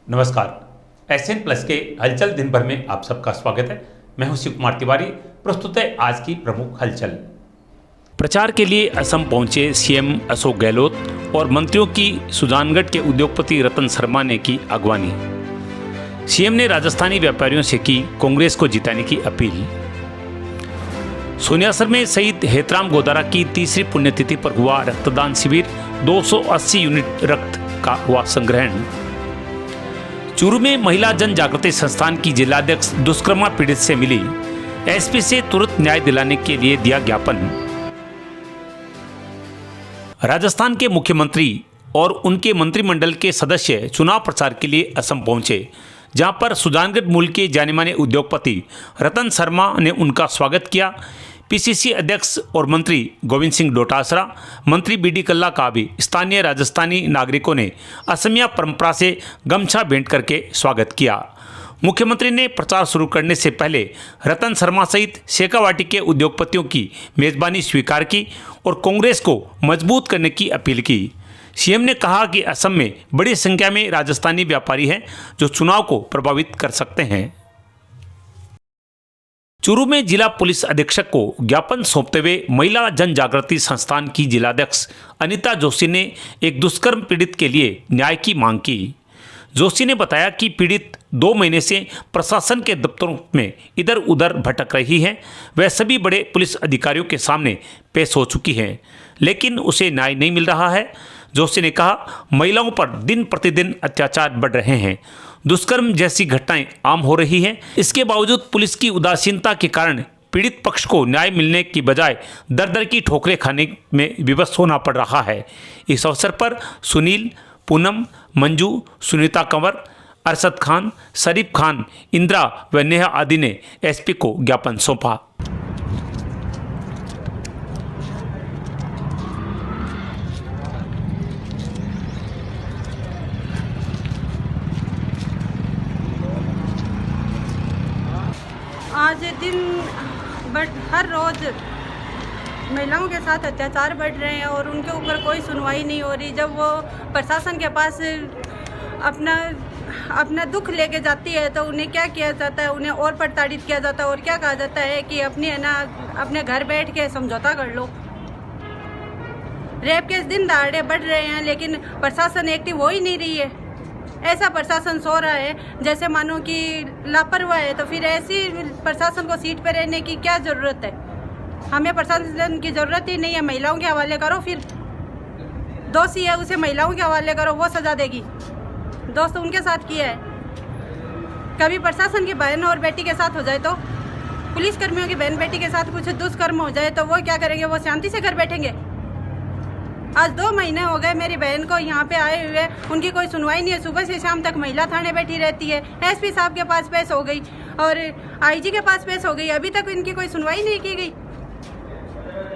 नमस्कार। SN plus के हलचल दिन भर में आप सबका स्वागत है। मैं हूं शिव कुमार तिवारी। प्रस्तुत है आज की प्रमुख हलचल। प्रचार के लिए असम पहुंचे सीएम अशोक गहलोत और मंत्रियों की सुजानगढ़ के उद्योगपति रतन शर्मा ने की अगवानी। सीएम ने राजस्थानी व्यापारियों से की कांग्रेस को जिताने की अपील। सोनियासर में शहीद हेतराम गोदारा की तीसरी पुण्यतिथि पर हुआ रक्तदान शिविर। 280 यूनिट रक्त का हुआ संग्रहण। चूरू में महिला जन जागृति संस्थान की जिलाध्यक्ष दुष्कर्म पीड़ित से मिली। एसपी से तुरंत न्याय दिलाने के लिए दिया ज्ञापन। राजस्थान के मुख्यमंत्री और उनके मंत्रिमंडल के सदस्य चुनाव प्रचार के लिए असम पहुंचे, जहां पर सुजानगढ़ मूल के जाने माने उद्योगपति रतन शर्मा ने उनका स्वागत किया। पीसीसी अध्यक्ष और मंत्री गोविंद सिंह डोटासरा, मंत्री बीडी कल्ला का भी स्थानीय राजस्थानी नागरिकों ने असमिया परंपरा से गमछा भेंट करके स्वागत किया। मुख्यमंत्री ने प्रचार शुरू करने से पहले रतन शर्मा सहित शेखावाटी के उद्योगपतियों की मेजबानी स्वीकार की और कांग्रेस को मजबूत करने की अपील की। सीएम ने कहा कि असम में बड़ी संख्या में राजस्थानी व्यापारी हैं जो चुनाव को प्रभावित कर सकते हैं। चूरू में जिला पुलिस अधीक्षक को ज्ञापन सौंपते हुए महिला जन जागृति संस्थान की जिलाध्यक्ष अनिता जोशी ने एक दुष्कर्म पीड़ित के लिए न्याय की मांग की। जोशी ने बताया कि पीड़ित 2 महीने से प्रशासन के दफ्तरों में इधर उधर भटक रही है। वह सभी बड़े पुलिस अधिकारियों के सामने पेश हो चुकी है, लेकिन उसे न्याय नहीं मिल रहा है। जोशी ने कहा, महिलाओं पर दिन प्रतिदिन अत्याचार बढ़ रहे हैं, दुष्कर्म जैसी घटनाएं आम हो रही हैं। इसके बावजूद पुलिस की उदासीनता के कारण पीड़ित पक्ष को न्याय मिलने की बजाय दर दर की ठोकरें खाने में विवश होना पड़ रहा है। इस अवसर पर सुनील, पूनम, मंजू, सुनीता कंवर, अरशद खान, शरीफ खान, इंदिरा व नेहा आदि ने एसपी को ज्ञापन सौंपा। आज हर रोज़ महिलाओं के साथ अत्याचार बढ़ रहे हैं और उनके ऊपर कोई सुनवाई नहीं हो रही। जब वो प्रशासन के पास अपना दुख लेके जाती है तो उन्हें क्या किया जाता है, उन्हें और प्रताड़ित किया जाता है और क्या कहा जाता है कि अपने घर बैठ के समझौता कर लो। रेप केस दिन दहाड़े बढ़ रहे हैं, लेकिन प्रशासन एक्टिव हो ही नहीं रही है। ऐसा प्रशासन सो रहा है जैसे मानो कि लापरवाह है। तो फिर ऐसी प्रशासन को सीट पर रहने की क्या ज़रूरत है? हमें प्रशासन की ज़रूरत ही नहीं है। महिलाओं के हवाले करो, फिर दोषी है उसे महिलाओं के हवाले करो, वो सज़ा देगी। दोस्त उनके साथ किया है। कभी प्रशासन की बहन और बेटी के साथ हो जाए तो, पुलिसकर्मियों की बहन बेटी के साथ कुछ दुष्कर्म हो जाए तो वो क्या करेंगे? वो शांति से घर बैठेंगे? आज 2 महीने हो गए मेरी बहन को यहाँ पे आए हुए, उनकी कोई सुनवाई नहीं है। सुबह से शाम तक महिला थाने बैठी रहती है। एसपी साहब के पास पेश हो गई और आईजी के पास पेश हो गई, अभी तक इनकी कोई सुनवाई नहीं की गई।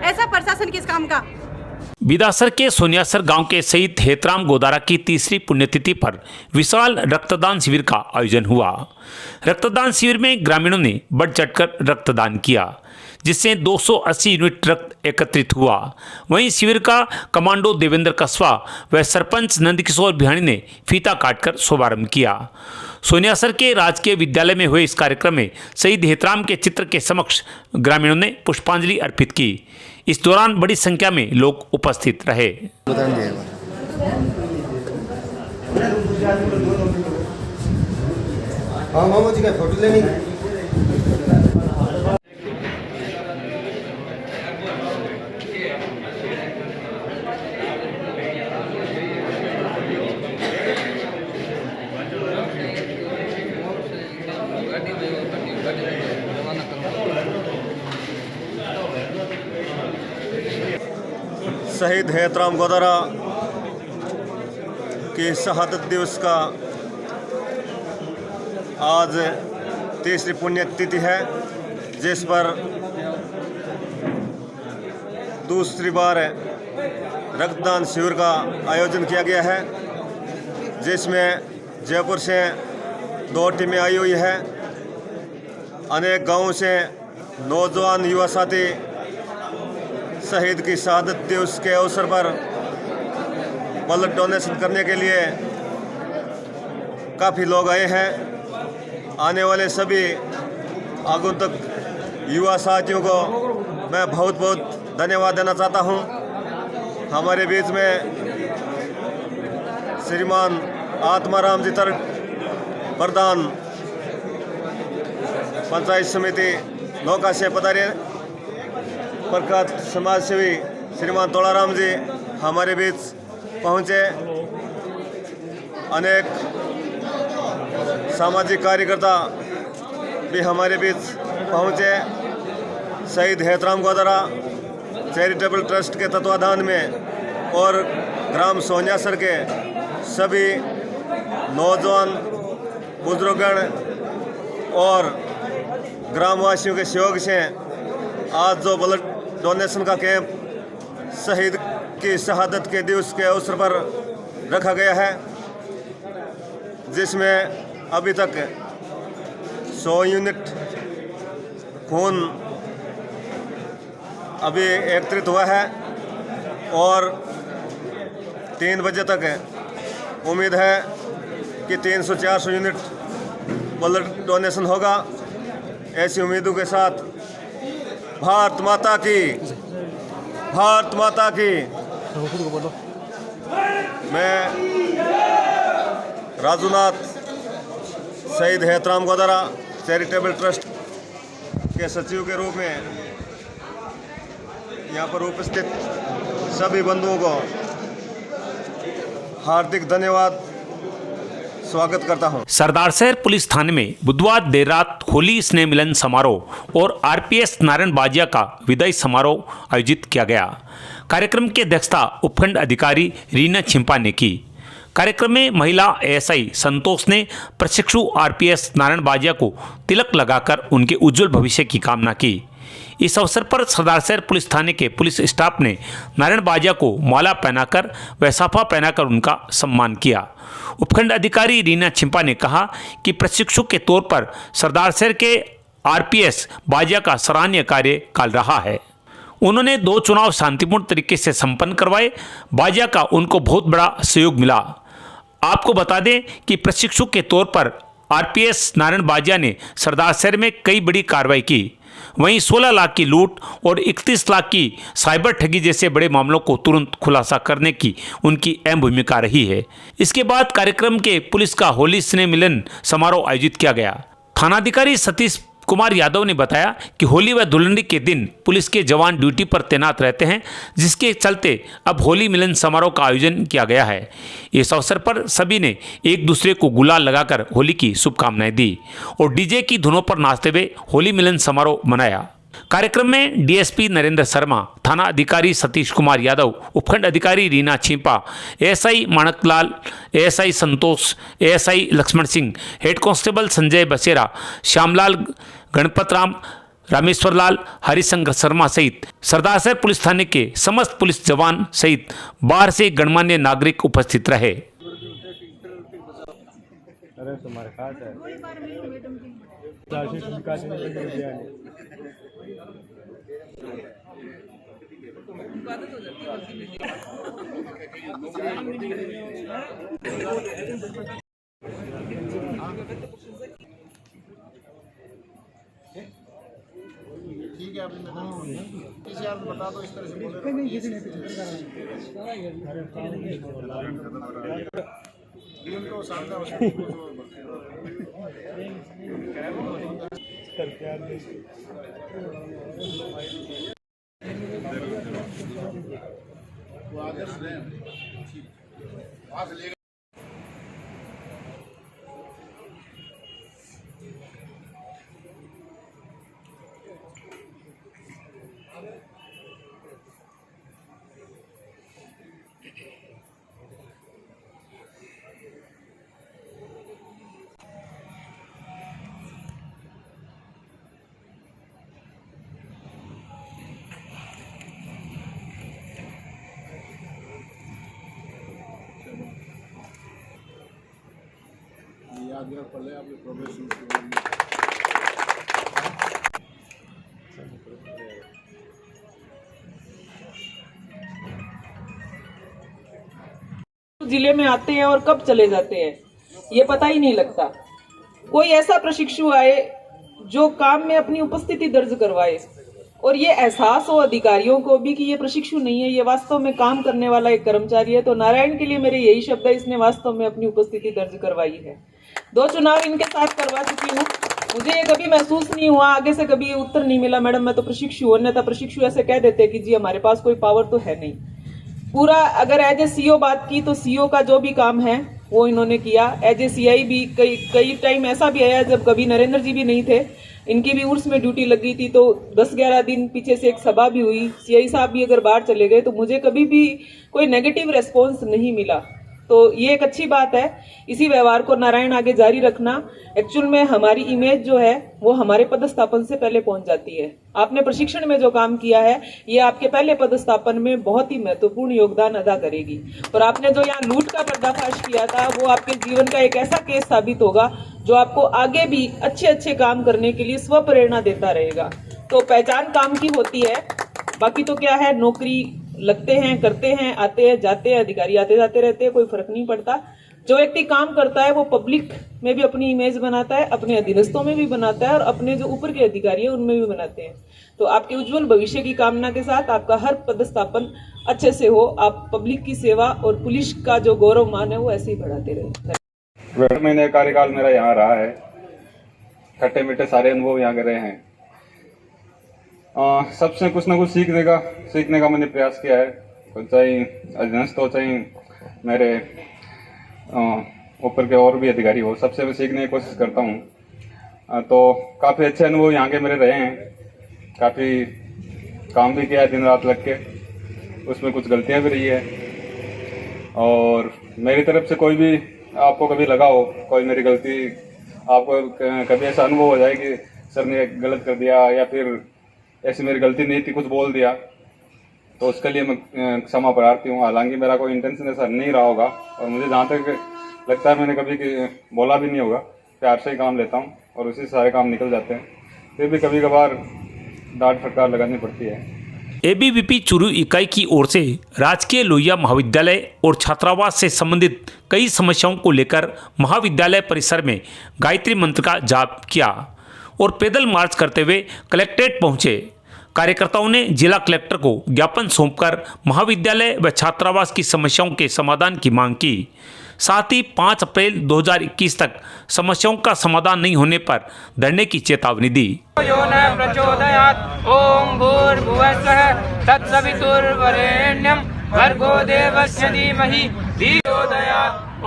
ऐसा प्रशासन किस काम का? बिदासर के सोनियासर गांव के शहीद हेतराम गोदारा की तीसरी पुण्यतिथि पर विशाल रक्तदान शिविर का आयोजन हुआ। रक्तदान शिविर में ग्रामीणों ने बढ़ चढ़कर रक्तदान किया, जिससे 280 यूनिट रक्त एकत्रित हुआ। वहीं शिविर का कमांडो देवेंद्र कस्वा व सरपंच नंदकिशोर बिहानी ने फीता काटकर शुभारंभ किया। सोनियासर के राजकीय विद्यालय में हुए इस कार्यक्रम में शहीद हेतराम के चित्र के समक्ष ग्रामीणों ने पुष्पांजलि अर्पित की। इस दौरान बड़ी संख्या में लोग उपस्थित रहे। फोटो लेनी। शहीद हेतराम गोदारा की शहादत दिवस का आज तीसरी पुण्यतिथि है, जिस पर दूसरी बार रक्तदान शिविर का आयोजन किया गया है, जिसमें जयपुर से 2 टीमें आई हुई है। अनेक गांवों से नौजवान युवा साथी शहीद की शहादत दिवस के अवसर पर ब्लड डोनेशन करने के लिए काफ़ी लोग आए हैं। आने वाले सभी आगंतुक युवा साथियों को मैं बहुत बहुत धन्यवाद देना चाहता हूं। हमारे बीच में श्रीमान आत्माराम जी तर प्रधान पंचायत समिति नौका से पधारे, प्रख्यात समाज सेवी श्रीमान तोड़ाराम जी हमारे बीच पहुंचे, अनेक सामाजिक कार्यकर्ता भी हमारे बीच पहुंचे। शहीद हेतराम गौदरा चैरिटेबल ट्रस्ट के तत्वाधान में और ग्राम सोनियासर के सभी नौजवान बुजुर्गगण और ग्रामवासियों के सहयोग से आज जो ब्लड डोनेशन का कैंप शहीद की शहादत के दिवस के अवसर पर रखा गया है, जिसमें अभी तक 100 यूनिट खून अभी एकत्रित हुआ है और 3 बजे तक उम्मीद है कि 300-400 यूनिट ब्लड डोनेशन होगा। ऐसी उम्मीदों के साथ भारत माता की, भारत माता की। मैं राजूनाथ शहीद हेतराम गौदरा चैरिटेबल ट्रस्ट के सचिव के रूप में यहाँ पर उपस्थित सभी बंधुओं को हार्दिक धन्यवाद स्वागत करता हूँ। सरदार शहर पुलिस थाने में बुधवार देर रात होली स्नेह मिलन समारोह और आरपीएस नारायण बाजिया का विदाई समारोह आयोजित किया गया। कार्यक्रम की अध्यक्षता उपखंड अधिकारी रीना छिंपा ने की। कार्यक्रम में महिला एएसआई संतोष ने प्रशिक्षु आरपीएस नारायण बाजिया को तिलक लगाकर उनके उज्जवल भविष्य की कामना की। इस अवसर पर सरदार शहर पुलिस थाने के पुलिस स्टाफ ने नारायण बाजिया को माला पहनाकर व साफा पहनाकर उनका सम्मान किया। उपखंड अधिकारी रीना छिंपा ने कहा कि प्रशिक्षु के तौर पर सरदार शहर के आरपीएस बाजिया का सराहनीय कार्य कर रहा है। उन्होंने 2 चुनाव शांतिपूर्ण तरीके से संपन्न करवाए। बाजिया का उनको बहुत बड़ा सहयोग मिला। आपको बता दें कि प्रशिक्षु के तौर पर आरपीएस नारायण बाजिया ने सरदार शहर में कई बड़ी कार्रवाई की। वहीं 16 लाख की लूट और 31 लाख की साइबर ठगी जैसे बड़े मामलों को तुरंत खुलासा करने की उनकी अहम भूमिका रही है। इसके बाद कार्यक्रम के पुलिस का होली स्नेह मिलन समारोह आयोजित किया गया। थानाधिकारी सतीश कुमार यादव ने बताया कि होली व धुलंडी के दिन पुलिस के जवान ड्यूटी पर तैनात रहते हैं, जिसके चलते अब होली मिलन समारोह का आयोजन किया गया है। इस अवसर पर सभी ने एक दूसरे को गुलाल लगाकर होली की शुभकामनाएं दी और डीजे की धुनों पर नाचते हुए होली मिलन समारोह मनाया। कार्यक्रम में डीएसपी नरेंद्र शर्मा, थाना अधिकारी सतीश कुमार यादव, उपखंड अधिकारी Reena Chhimpa, ASI Manaklal, ASI Santosh, ASI Laxman Singh, head constable Sanjay Basera, Shyamlal, Ganpat Ram, Rameshwar लाल, हरिशंकर शर्मा सहित सरदार शहर पुलिस थाने के समस्त पुलिस जवान सहित बाहर से गणमान्य नागरिक उपस्थित रहे। ठीक है, आप बता दो इस तरह से याद रख पड़े आपके प्रोफेशन जिले में आते हैं और कब चले जाते हैं? ये पता ही नहीं लगता। कोई ऐसा प्रशिक्षु आए जो काम में अपनी उपस्थिति दर्ज करवाए और ये एहसास हो अधिकारियों को भी कि ये प्रशिक्षु नहीं है, ये वास्तव में काम करने वाला एक कर्मचारी है। तो नारायण के लिए मेरे यही शब्द है, इसने वास्तव में अपनी उपस्थिति दर्ज करवाई है। 2 चुनाव इनके साथ करवा चुकी हूँ, मुझे ये कभी महसूस नहीं हुआ, आगे से कभी उत्तर नहीं मिला मैडम मैं तो प्रशिक्षु हूँ, अन्यथा प्रशिक्षु ऐसे कह देते कि जी हमारे पास कोई पावर तो है नहीं। पूरा अगर एज ए सीओ बात की तो सीओ का जो भी काम है वो इन्होंने किया। एज ए सीआई भी कई टाइम ऐसा भी आया जब कभी नरेंद्र जी भी नहीं थे, इनकी भी उर्स में ड्यूटी लगी थी तो 10-11 दिन पीछे से एक सभा भी हुई, सीआई साहब भी अगर बाहर चले गए तो मुझे कभी भी कोई नेगेटिव रेस्पॉन्स नहीं मिला। तो ये एक अच्छी बात है। इसी व्यवहार को नारायण आगे जारी रखना। एक्चुअल में हमारी इमेज जो है वो हमारे पदस्थापन से पहले पहुंच जाती है। आपने प्रशिक्षण में जो काम किया है ये आपके पहले पदस्थापन में बहुत ही महत्वपूर्ण योगदान अदा करेगी। और आपने जो यहाँ लूट का पर्दाफाश किया था वो आपके जीवन का एक ऐसा केस साबित होगा जो आपको आगे भी अच्छे काम करने के लिए स्वप्रेरणा देता रहेगा। तो पहचान काम की होती है, बाकी तो क्या है, नौकरी लगते हैं, करते हैं, आते हैं, जाते हैं, अधिकारी आते जाते रहते हैं, कोई फर्क नहीं पड़ता। जो व्यक्ति काम करता है वो पब्लिक में भी अपनी इमेज बनाता है, अपने अधीनस्थों में भी बनाता है और अपने जो ऊपर के अधिकारी है उनमें भी बनाते हैं। तो आपके उज्जवल भविष्य की कामना के साथ आपका हर पदस्थापन अच्छे से हो, आप पब्लिक की सेवा और पुलिस का जो गौरव मान है वो ऐसे ही बढ़ाते रहे। 8 महीने कार्यकाल मेरा यहाँ रहा है, खट्टे मीठे सारे अनुभव यहाँ कर रहे हैं। सबसे कुछ ना कुछ सीखने का मैंने प्रयास किया है, चाहे अधीनस्थ हो चाहे मेरे ऊपर के और भी अधिकारी हो, सबसे मैं सीखने की कोशिश करता हूँ। तो काफ़ी अच्छे अनुभव यहाँ के मेरे रहे हैं, काफ़ी काम भी किया है दिन रात लग के, उसमें कुछ गलतियाँ भी रही है। और मेरी तरफ से कोई भी आपको कभी लगा हो कोई मेरी गलती, आपको कभी ऐसा अनुभव हो जाए कि सर ने गलत कर दिया या फिर ऐसी मेरी गलती नहीं थी, कुछ बोल दिया, तो उसके लिए मैं क्षमा प्रार्थी हूँ। हालांकि मेरा कोई इंटेंशन ऐसा नहीं रहा होगा और मुझे जहाँ तक लगता है मैंने कभी बोला भी नहीं होगा। प्यार से ही काम लेता हूँ और उसी से सारे काम निकल जाते हैं। फिर भी कभी कभार डांट फटकार लगानी पड़ती है। एबीवीपी चुरू इकाई की ओर से राजकीय लोहिया महाविद्यालय और छात्रावास से संबंधित कई समस्याओं को लेकर महाविद्यालय परिसर में गायत्री मंत्र का जाप किया और पैदल मार्च करते हुए कलेक्ट्रेट पहुंचे। कार्यकर्ताओं ने जिला कलेक्टर को ज्ञापन सौंपकर महाविद्यालय व छात्रावास की समस्याओं के समाधान की मांग की। साथ ही 5 अप्रैल 2021 तक समस्याओं का समाधान नहीं होने पर धरने की चेतावनी दी। यो न प्रचोदयात् ओम भूर्भुवस्सुः तत्सवितुर्वरेण्यं भर्गो देवस्य धीमहि धियो यो न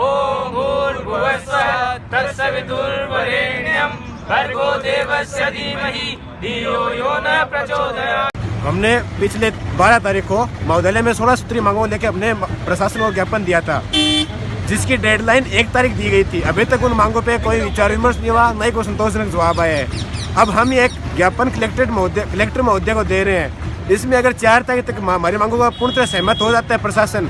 ओम भूर्भुवस्सुः तत्सवितुर्वरेण्यं भर्गो देवस्य धीमहि धियो यो न प्रचोदयात्। हमने पिछले 12 तारीख को महाविद्यालय में 16 सूत्री मांगों लेकर अपने प्रशासन को ज्ञापन दिया था, जिसकी डेडलाइन 1 तारीख दी गई थी। अभी तक उन मांगों पे कोई विचार विमर्श नहीं हुआ, न ही कोई संतोषजनक जवाब आया है। अब हम एक ज्ञापन कलेक्टर महोदय को दे रहे हैं। इसमें अगर 4 तारीख तक हमारी मांगों का पूर्ण तरह सहमत हो जाता है प्रशासन,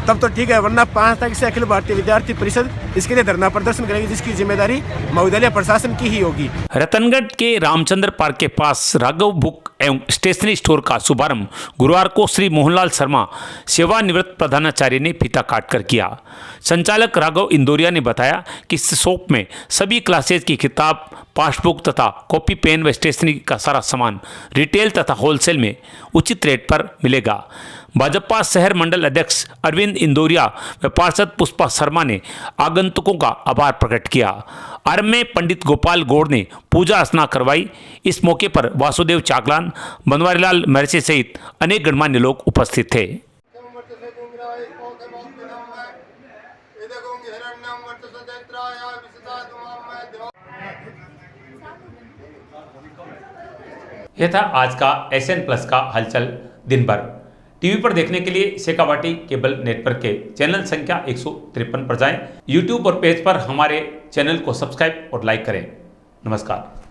तब तो ठीक है, वरना 5 तारीख से अखिल भारतीय विद्यार्थी परिषद इसके लिए धरना प्रदर्शन करेगी, जिसकी जिम्मेदारी महाविद्यालय प्रशासन की ही होगी। रतनगढ़ के रामचंद्र पार्क के पास राघव बुक एवं स्टेशनरी स्टोर का शुभारंभ गुरुवार को श्री मोहनलाल शर्मा सेवानिवृत्त प्रधानाचार्य ने फीता काटकर किया। संचालक राघव इंदौरिया ने बताया कि इस शॉप में सभी क्लासेज की किताब, पासबुक तथा कॉपी पेन व स्टेशनरी का सारा सामान रिटेल तथा होलसेल में उचित रेट पर मिलेगा। भाजपा शहर मंडल अध्यक्ष अरविंद इंदौरिया व पार्षद पुष्पा शर्मा ने आगंतुकों का आभार प्रकट किया। आरंभ में पंडित गोपाल गौड़ ने पूजा अर्चना करवाई। इस मौके पर वासुदेव चागलान, बनवारीलाल महर्षि सहित अनेक गणमान्य लोग उपस्थित थे। यह था आज का SN प्लस का हलचल दिन भर। टीवी पर देखने के लिए शेखावाटी केबल नेटवर्क के चैनल संख्या 153 पर जाएं। यूट्यूब और पेज पर हमारे चैनल को सब्सक्राइब और लाइक करें। नमस्कार।